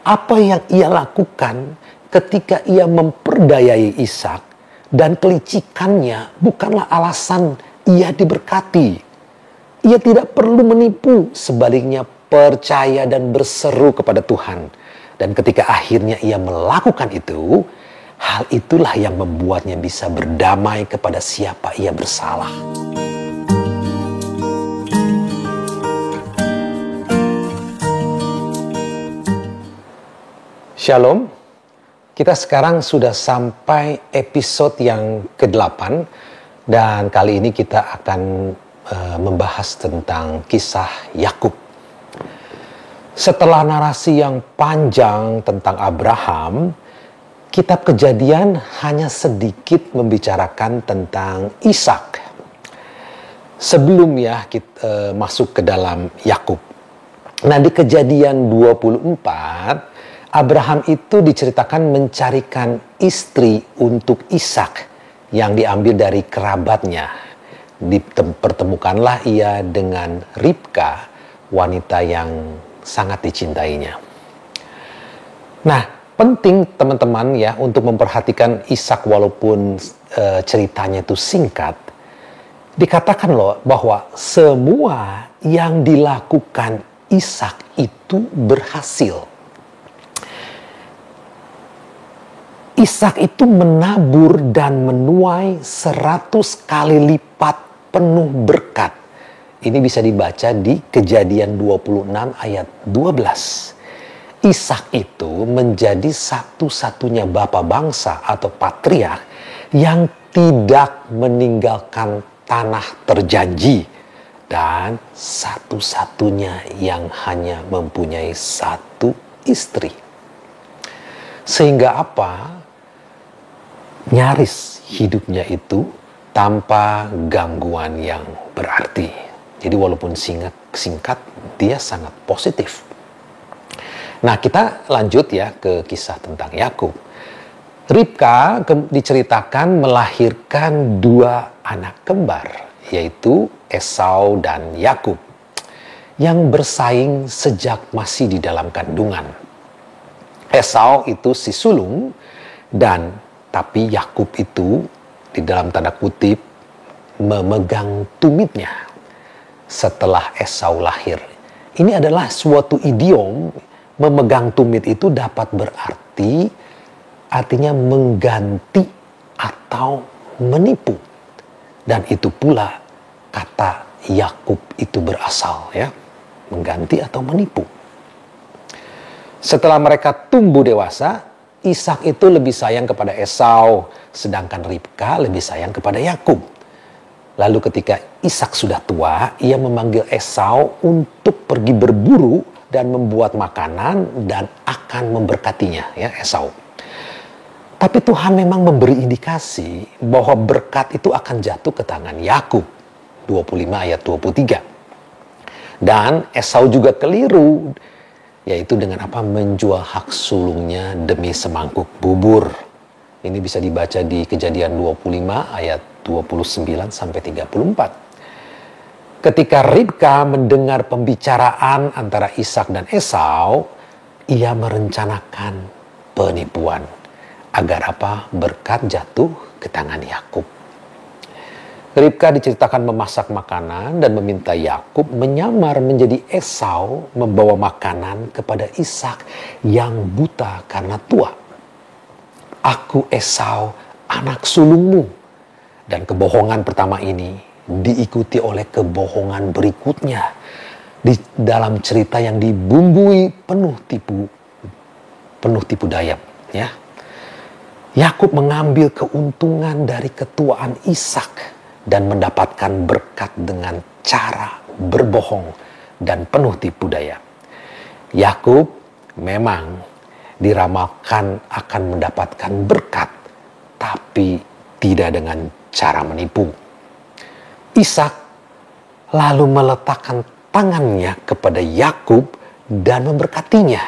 apa yang ia lakukan ketika ia memperdayai Ishak dan kelicikannya bukanlah alasan ia diberkati. Ia tidak perlu menipu, sebaliknya percaya dan berseru kepada Tuhan. Dan ketika akhirnya ia melakukan itu, hal itulah yang membuatnya bisa berdamai kepada siapa ia bersalah. Shalom, kita sekarang sudah sampai episode yang ke-8 dan kali ini kita akan membahas tentang kisah Yakub. Setelah narasi yang panjang tentang Abraham, kitab Kejadian hanya sedikit membicarakan tentang Ishak. Sebelum kita masuk ke dalam Yakub. Nah, di Kejadian 24 Abraham itu diceritakan mencarikan istri untuk Ishak yang diambil dari kerabatnya. Dipertemukanlah ia dengan Ribka, wanita yang sangat dicintainya. Nah, penting teman-teman ya untuk memperhatikan Ishak walaupun ceritanya itu singkat. Dikatakan loh bahwa semua yang dilakukan Ishak itu berhasil. Ishak itu menabur dan menuai 100 kali lipat penuh berkat. Ini bisa dibaca di Kejadian 26 ayat 12. Ishak itu menjadi satu-satunya bapa bangsa atau patriark yang tidak meninggalkan tanah terjanji. Dan satu-satunya yang hanya mempunyai satu istri. Sehingga apa? Nyaris hidupnya itu tanpa gangguan yang berarti. Jadi walaupun singkat, dia sangat positif. Nah, kita lanjut ya ke kisah tentang Yakub. Ribka diceritakan melahirkan 2 anak kembar, yaitu Esau dan Yakub, yang bersaing sejak masih di dalam kandungan. Esau itu si sulung, tapi Yakub itu di dalam tanda kutip memegang tumitnya setelah Esau lahir. Ini adalah suatu idiom, memegang tumit itu dapat berarti artinya mengganti atau menipu. Dan itu pula kata Yakub itu berasal ya, mengganti atau menipu. Setelah mereka tumbuh dewasa, Ishak itu lebih sayang kepada Esau, sedangkan Ribka lebih sayang kepada Yakub. Lalu ketika Ishak sudah tua, ia memanggil Esau untuk pergi berburu dan membuat makanan dan akan memberkatinya, ya Esau. Tapi Tuhan memang memberi indikasi bahwa berkat itu akan jatuh ke tangan Yakub. 25 ayat 23. Dan Esau juga keliru, yaitu dengan apa? Menjual hak sulungnya demi semangkuk bubur. Ini bisa dibaca di Kejadian 25 ayat 29 sampai 34. Ketika Ribka mendengar pembicaraan antara Ishak dan Esau, ia merencanakan penipuan agar apa? Berkat jatuh ke tangan Yakub. Ribka diceritakan memasak makanan dan meminta Yakub menyamar menjadi Esau membawa makanan kepada Ishak yang buta karena tua. Aku Esau, anak sulungmu. Dan kebohongan pertama ini diikuti oleh kebohongan berikutnya di dalam cerita yang dibumbui penuh tipu daya, ya. Yakub mengambil keuntungan dari ketuaan Ishak dan mendapatkan berkat dengan cara berbohong dan penuh tipu daya. Yakub memang diramalkan akan mendapatkan berkat, tapi tidak dengan cara menipu. Ishak lalu meletakkan tangannya kepada Yakub dan memberkatinya.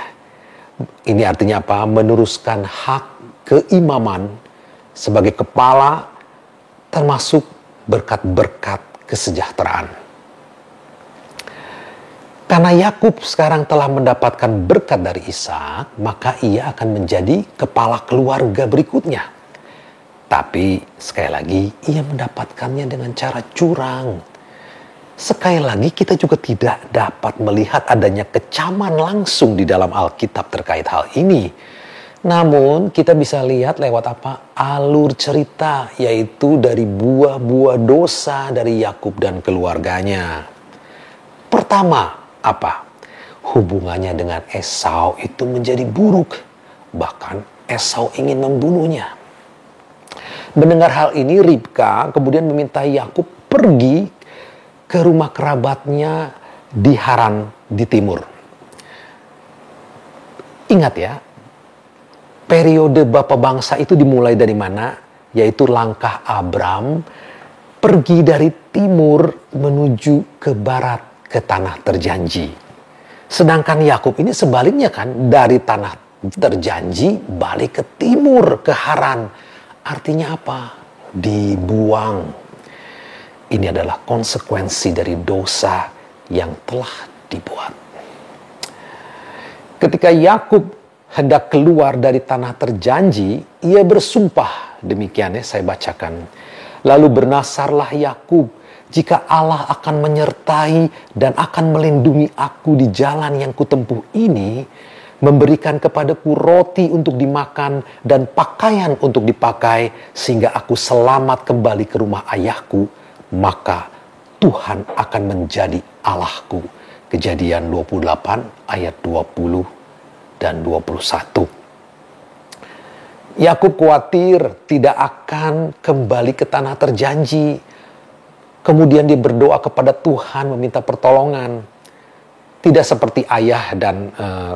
Ini artinya apa? Meneruskan hak keimaman sebagai kepala, termasuk berkat-berkat kesejahteraan. Karena Yakub sekarang telah mendapatkan berkat dari Ishak, maka ia akan menjadi kepala keluarga berikutnya. Tapi sekali lagi ia mendapatkannya dengan cara curang. Sekali lagi kita juga tidak dapat melihat adanya kecaman langsung di dalam Alkitab terkait hal ini. Namun kita bisa lihat lewat apa? Alur cerita, yaitu dari buah-buah dosa dari Yakub dan keluarganya. Pertama, apa? Hubungannya dengan Esau itu menjadi buruk. Bahkan Esau ingin membunuhnya. Mendengar hal ini, Ribka kemudian meminta Yakub pergi ke rumah kerabatnya di Haran di timur. Ingat ya, periode Bapa bangsa itu dimulai dari mana? Yaitu langkah Abram pergi dari timur menuju ke barat, ke tanah terjanji. Sedangkan Yakub ini sebaliknya kan, dari tanah terjanji balik ke timur, ke Haran. Artinya apa? Dibuang. Ini adalah konsekuensi dari dosa yang telah dibuat. Ketika Yakub hendak keluar dari tanah terjanji, ia bersumpah. Demikian ya, saya bacakan. Lalu bernasarlah Yakub, jika Allah akan menyertai dan akan melindungi aku di jalan yang kutempuh ini, memberikan kepadaku roti untuk dimakan dan pakaian untuk dipakai, sehingga aku selamat kembali ke rumah ayahku, maka Tuhan akan menjadi Allahku. Kejadian 28 ayat 20 dan 21. Yakub khawatir tidak akan kembali ke tanah terjanji. Kemudian dia berdoa kepada Tuhan meminta pertolongan. Tidak seperti ayah dan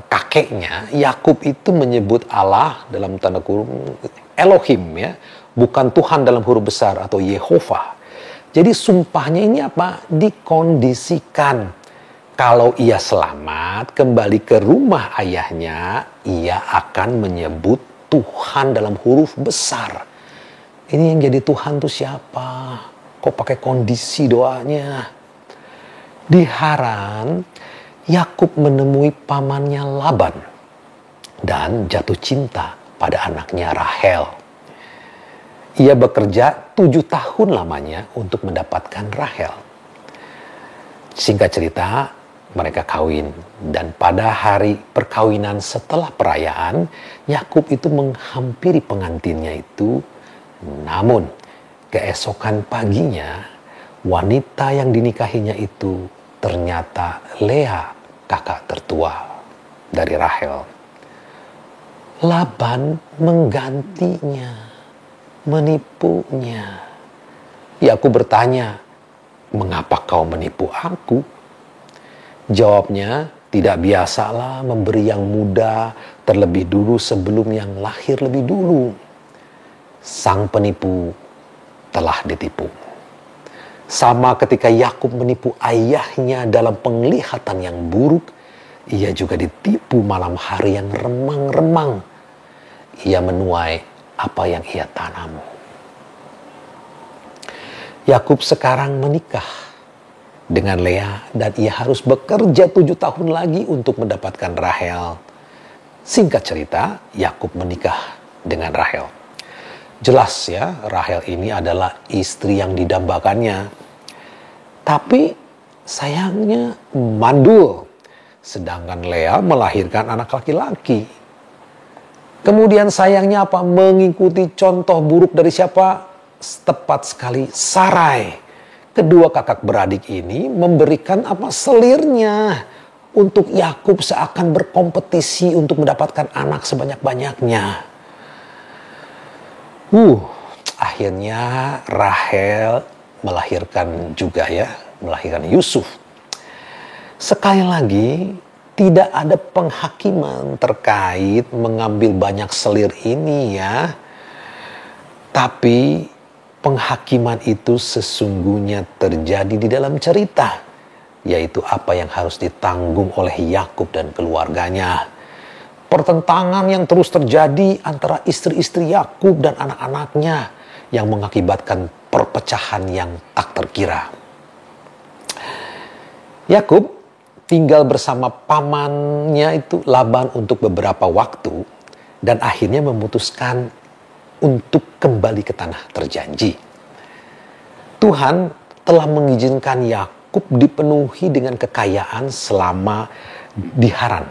kakeknya, Yakub itu menyebut Allah dalam tanda kurung Elohim ya, bukan Tuhan dalam huruf besar atau Yehova. Jadi sumpahnya ini apa? Dikondisikan. Kalau ia selamat kembali ke rumah ayahnya, ia akan menyebut Tuhan dalam huruf besar. Ini yang jadi Tuhan tuh siapa? Kok pakai kondisi doanya? Di Haran, Yakub menemui pamannya Laban dan jatuh cinta pada anaknya Rahel. Ia bekerja 7 tahun lamanya untuk mendapatkan Rahel. Singkat cerita, mereka kawin. Dan pada hari perkawinan setelah perayaan, Yakub itu menghampiri pengantinnya itu. Namun, keesokan paginya, wanita yang dinikahinya itu ternyata Lea, kakak tertua dari Rahel. Laban menggantinya, menipunya. Yakub bertanya, "Mengapa kau menipu aku?" Jawabnya, "Tidak biasalah memberi yang muda terlebih dulu sebelum yang lahir lebih dulu." Sang penipu telah ditipu. Sama ketika Yakub menipu ayahnya dalam penglihatan yang buruk, ia juga ditipu malam hari yang remang-remang. Ia menuai apa yang ia tanam. Yakub sekarang menikah dengan Lea dan ia harus bekerja 7 tahun lagi untuk mendapatkan Rahel. Singkat cerita, Yakub menikah dengan Rahel. Jelas ya, Rahel ini adalah istri yang didambakannya. Tapi sayangnya mandul. Sedangkan Lea melahirkan anak laki-laki. Kemudian sayangnya apa? Mengikuti contoh buruk dari siapa? Tepat sekali Sarai. Kedua kakak beradik ini memberikan apa? Selirnya untuk Yakub seakan berkompetisi untuk mendapatkan anak sebanyak-banyaknya. Akhirnya Rahel melahirkan juga ya, melahirkan Yusuf. Sekali lagi, tidak ada penghakiman terkait mengambil banyak selir ini ya. Tapi penghakiman itu sesungguhnya terjadi di dalam cerita, yaitu apa yang harus ditanggung oleh Yakub dan keluarganya. Pertentangan yang terus terjadi antara istri-istri Yakub dan anak-anaknya yang mengakibatkan perpecahan yang tak terkira. Yakub tinggal bersama pamannya itu Laban untuk beberapa waktu dan akhirnya memutuskan untuk kembali ke tanah terjanji. Tuhan telah mengizinkan Yakub dipenuhi dengan kekayaan selama di Haran.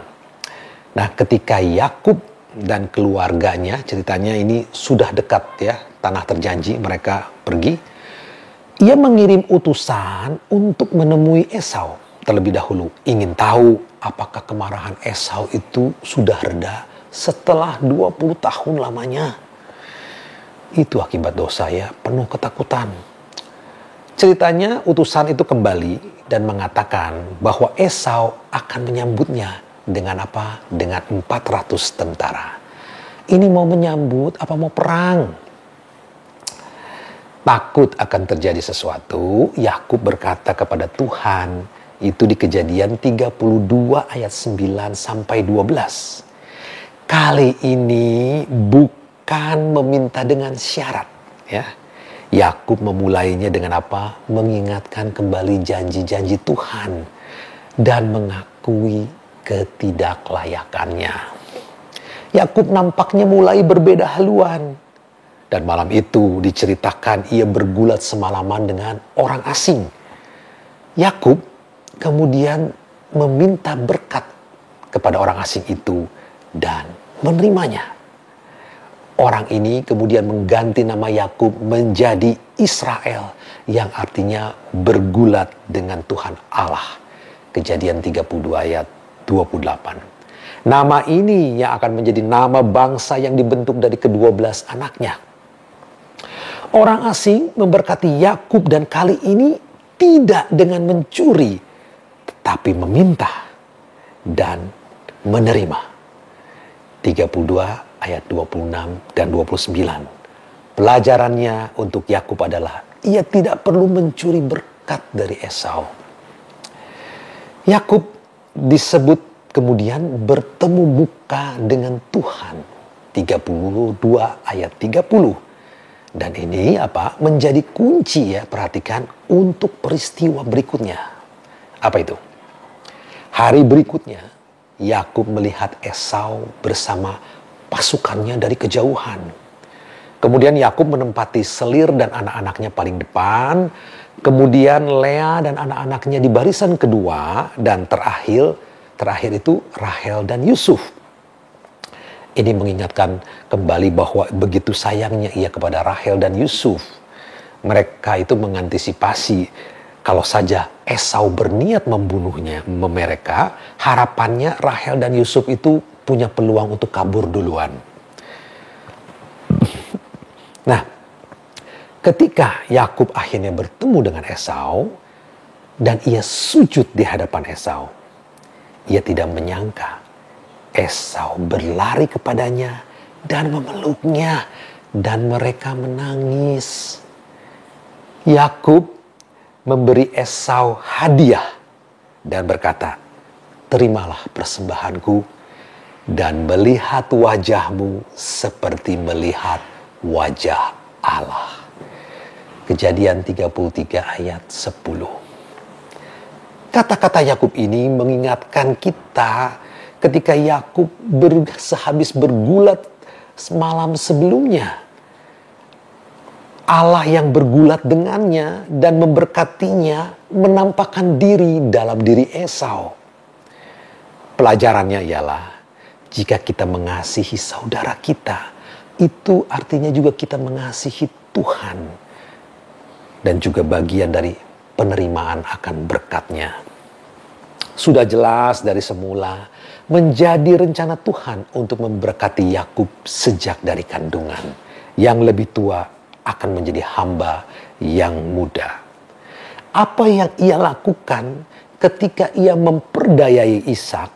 Nah, ketika Yakub dan keluarganya, ceritanya ini sudah dekat ya, tanah terjanji, mereka pergi. Ia mengirim utusan untuk menemui Esau terlebih dahulu. Ingin tahu apakah kemarahan Esau itu sudah reda setelah 20 tahun lamanya. Itu akibat dosa ya, penuh ketakutan. Ceritanya utusan itu kembali dan mengatakan bahwa Esau akan menyambutnya dengan apa? Dengan 400 tentara. Ini mau menyambut apa mau perang? Takut akan terjadi sesuatu, Yakub berkata kepada Tuhan, itu di Kejadian 32 ayat 9 sampai 12. Kali ini bukan meminta dengan syarat, ya. Yakub memulainya dengan apa? Mengingatkan kembali janji-janji Tuhan dan mengakui ketidaklayakannya. Yakub nampaknya mulai berbeda haluan. Dan malam itu diceritakan ia bergulat semalaman dengan orang asing. Yakub kemudian meminta berkat kepada orang asing itu dan menerimanya. Orang ini kemudian mengganti nama Yakub menjadi Israel yang artinya bergulat dengan Tuhan Allah. Kejadian 32 ayat 28. Nama ini yang akan menjadi nama bangsa yang dibentuk dari ke-12 anaknya. Orang asing memberkati Yakub dan kali ini tidak dengan mencuri, tetapi meminta dan menerima. 32 ayat 26 dan 29. Pelajarannya untuk Yakub adalah ia tidak perlu mencuri berkat dari Esau. Yakub disebut kemudian bertemu muka dengan Tuhan. 32 ayat 30. Dan ini apa? Menjadi kunci ya, perhatikan, untuk peristiwa berikutnya. Apa itu? Hari berikutnya, Yakub melihat Esau bersama pasukannya dari kejauhan. Kemudian Yakub menempati selir dan anak-anaknya paling depan. Kemudian Lea dan anak-anaknya di barisan kedua. Dan terakhir itu Rahel dan Yusuf. Ini mengingatkan kembali bahwa begitu sayangnya ia kepada Rahel dan Yusuf. Mereka itu mengantisipasi kalau saja Esau berniat membunuhnya mereka, harapannya Rahel dan Yusuf itu punya peluang untuk kabur duluan. Nah, ketika Yakub akhirnya bertemu dengan Esau dan ia sujud di hadapan Esau, ia tidak menyangka Esau berlari kepadanya dan memeluknya dan mereka menangis. Yakub memberi Esau hadiah dan berkata, "Terimalah persembahanku dan melihat wajahmu seperti melihat wajah Allah." Kejadian 33 ayat 10. Kata-kata Yakub ini mengingatkan kita ketika Yakub sehabis bergulat semalam sebelumnya. Allah yang bergulat dengannya dan memberkatinya menampakkan diri dalam diri Esau. Pelajarannya ialah jika kita mengasihi saudara kita, itu artinya juga kita mengasihi Tuhan. Dan juga bagian dari penerimaan akan berkat-Nya. Sudah jelas dari semula menjadi rencana Tuhan untuk memberkati Yakub sejak dari kandungan. Yang lebih tua akan menjadi hamba yang muda. Apa yang ia lakukan ketika ia memperdayai Ishak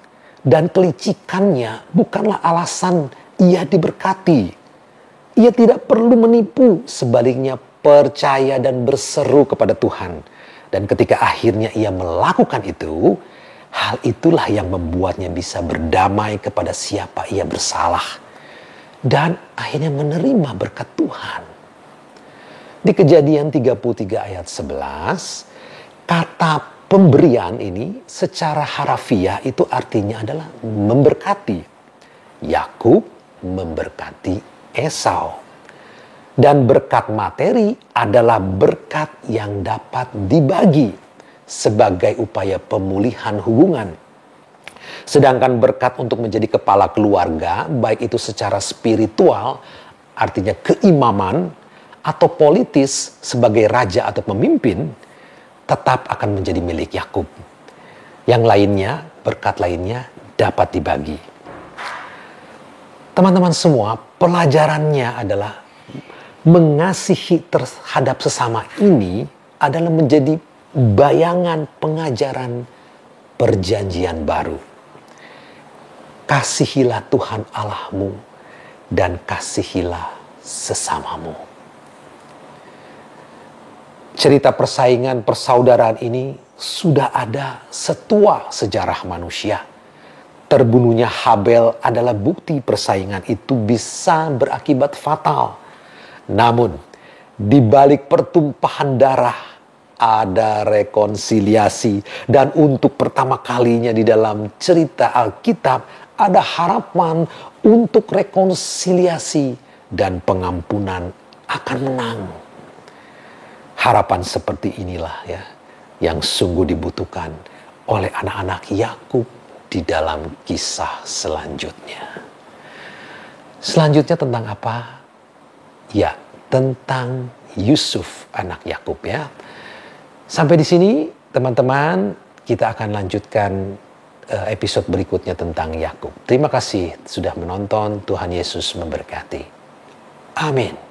dan kelicikannya bukanlah alasan ia diberkati. Ia tidak perlu menipu, sebaliknya percaya dan berseru kepada Tuhan. Dan ketika akhirnya ia melakukan itu, hal itulah yang membuatnya bisa berdamai kepada siapa ia bersalah. Dan akhirnya menerima berkat Tuhan. Di Kejadian 33 ayat 11, kata Pemberian ini secara harafiah itu artinya adalah memberkati. Yakub memberkati Esau. Dan berkat materi adalah berkat yang dapat dibagi sebagai upaya pemulihan hubungan. Sedangkan berkat untuk menjadi kepala keluarga, baik itu secara spiritual, artinya keimaman, atau politis sebagai raja atau pemimpin, tetap akan menjadi milik Yakub. Yang lainnya, berkat lainnya dapat dibagi. Teman-teman semua, pelajarannya adalah mengasihi terhadap sesama ini adalah menjadi bayangan pengajaran perjanjian baru. Kasihilah Tuhan Allahmu dan kasihilah sesamamu. Cerita persaingan persaudaraan ini sudah ada setua sejarah manusia. Terbunuhnya Habel adalah bukti persaingan itu bisa berakibat fatal. Namun, di balik pertumpahan darah ada rekonsiliasi, dan untuk pertama kalinya di dalam cerita Alkitab ada harapan untuk rekonsiliasi dan pengampunan akan menang. Harapan seperti inilah ya yang sungguh dibutuhkan oleh anak-anak Yakub di dalam kisah selanjutnya. Selanjutnya tentang apa? Ya, tentang Yusuf anak Yakub ya. Sampai di sini teman-teman, kita akan lanjutkan episode berikutnya tentang Yakub. Terima kasih sudah menonton. Tuhan Yesus memberkati. Amin.